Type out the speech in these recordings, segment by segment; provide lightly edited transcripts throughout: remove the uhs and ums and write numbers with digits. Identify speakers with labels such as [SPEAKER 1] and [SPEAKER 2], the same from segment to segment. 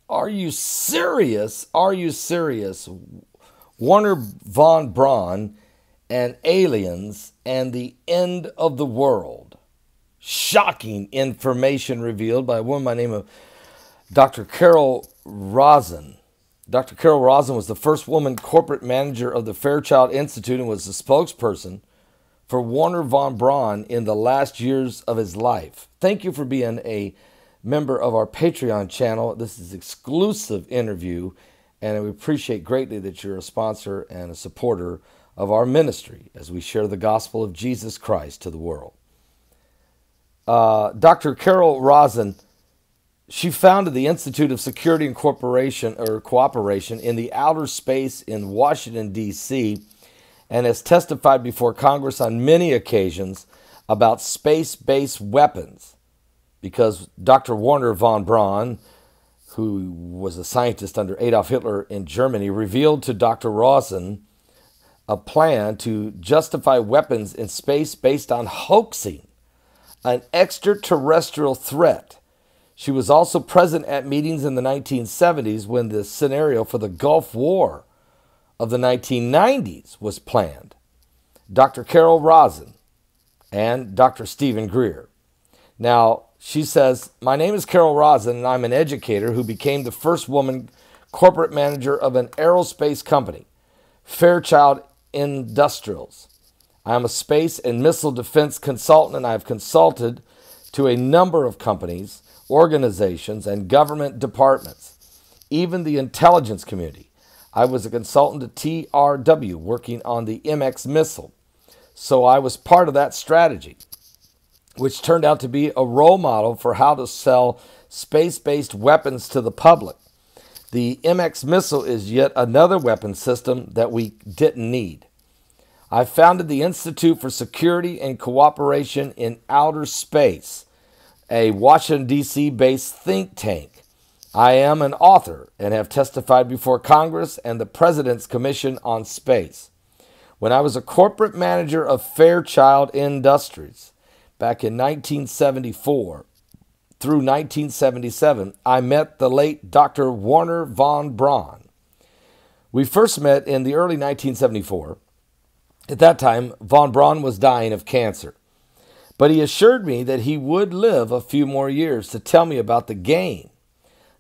[SPEAKER 1] Are you serious? Are you serious? Wernher von Braun and aliens and the end of the world. Shocking information revealed by a woman by the name of Dr. Carol Rosin. Dr. Carol Rosin was the first woman corporate manager of the Fairchild Institute and was the spokesperson for Wernher von Braun in the last years of his life. Thank you for being a member of our Patreon channel. This is an exclusive interview, and we appreciate greatly that you're a sponsor and a supporter of our ministry as we share the gospel of Jesus Christ to the world. Dr. Carol Rosin, she founded the Institute of Security and Cooperation in the outer space in Washington, D.C., and has testified before Congress on many occasions about space-based weapons, because Dr. Wernher von Braun, who was a scientist under Adolf Hitler in Germany, revealed to Dr. Rosin a plan to justify weapons in space based on hoaxing an extraterrestrial threat. She was also present at meetings in the 1970s when the scenario for the Gulf War of the 1990s was planned. Dr. Carol Rosin and Dr. Stephen Greer. Now, she says, "My name is Carol Rosin, and I'm an educator who became the first woman corporate manager of an aerospace company, Fairchild Industrials. I am a space and missile defense consultant, and I have consulted to a number of companies, organizations, and government departments, even the intelligence community. I was a consultant to TRW working on the MX missile, so I was part of that strategy, which turned out to be a role model for how to sell space-based weapons to the public. The MX missile is yet another weapon system that we didn't need. I founded the Institute for Security and Cooperation in Outer Space, a Washington, D.C. based think tank. I am an author and have testified before Congress and the President's Commission on Space. When I was a corporate manager of Fairchild Industries back in 1974 through 1977, I met the late Dr. Wernher von Braun. We first met in the early 1974. At that time, von Braun was dying of cancer, but he assured me that he would live a few more years to tell me about the game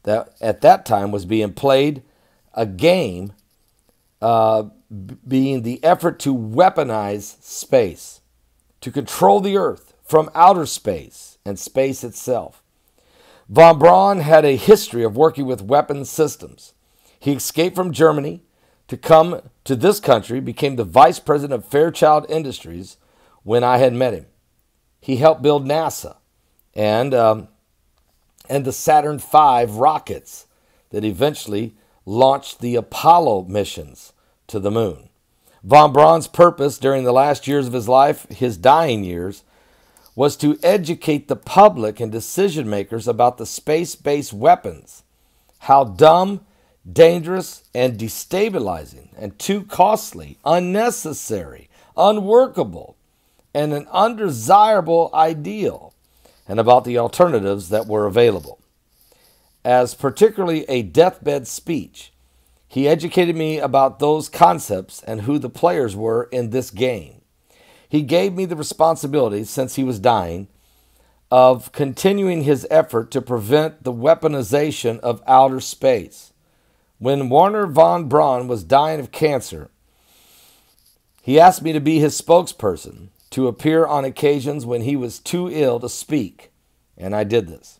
[SPEAKER 1] that at that time was being played, a game being the effort to weaponize space, to control the earth from outer space and space itself. Von Braun had a history of working with weapons systems. He escaped from Germany to come to this country, became the vice president of Fairchild Industries when I had met him. He helped build NASA and the Saturn V rockets that eventually launched the Apollo missions to the moon. Von Braun's purpose during the last years of his life, his dying years, was to educate the public and decision makers about the space-based weapons, how dumb, dangerous, and destabilizing, and too costly, unnecessary, unworkable, and an undesirable ideal, and about the alternatives that were available. As particularly a deathbed speech, he educated me about those concepts and who the players were in this game. He gave me the responsibility, since he was dying, of continuing his effort to prevent the weaponization of outer space. When Wernher von Braun was dying of cancer, he asked me to be his spokesperson, to appear on occasions when he was too ill to speak, and I did this.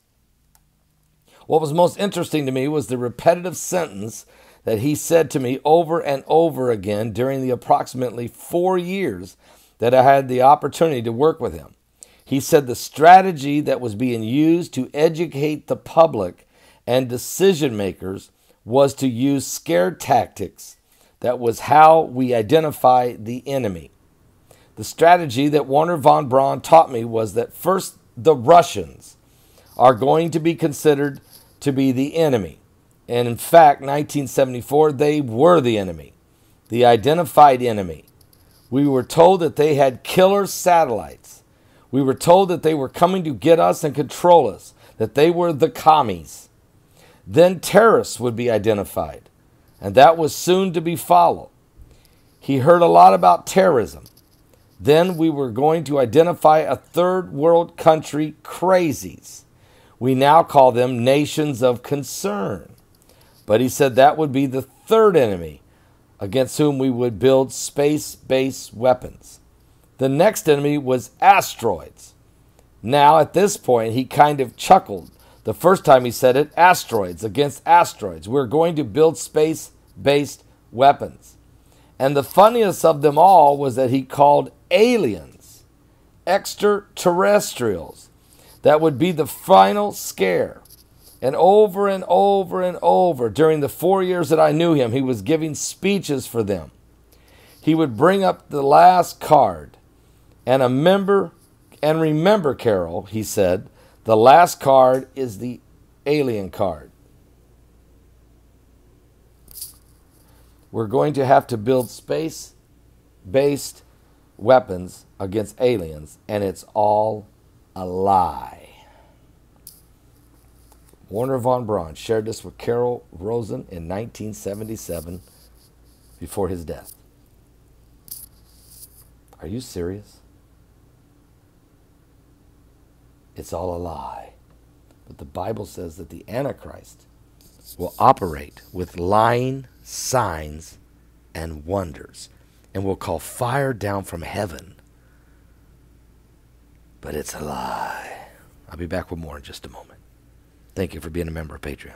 [SPEAKER 1] What was most interesting to me was the repetitive sentence that he said to me over and over again during the approximately 4 years that I had the opportunity to work with him. He said the strategy that was being used to educate the public and decision makers was to use scare tactics. That was how we identify the enemy. The strategy that Wernher von Braun taught me was that first, the Russians are going to be considered to be the enemy. And in fact, 1974, they were the enemy, the identified enemy. We were told that they had killer satellites. We were told that they were coming to get us and control us, that they were the commies. Then terrorists would be identified, and that was soon to be followed. He heard a lot about terrorism. Then we were going to identify a third world country crazies. We now call them nations of concern. But he said that would be the third enemy against whom we would build space-based weapons. The next enemy was asteroids. Now, at this point, he kind of chuckled. The first time he said it, asteroids against asteroids. We're going to build space-based weapons. And the funniest of them all was that he called aliens, extraterrestrials. That would be the final scare. And over and over during the 4 years that I knew him, he was giving speeches for them. He would bring up the last card. And remember, Carol, he said, the last card is the alien card. We're going to have to build space-based weapons against aliens, and it's all a lie. Wernher von Braun shared this with Carol Rosen in 1977 before his death. Are you serious? It's all a lie. But the Bible says that the Antichrist will operate with lying signs and wonders and will call fire down from heaven. But it's a lie. I'll be back with more in just a moment. Thank you for being a member of Patreon.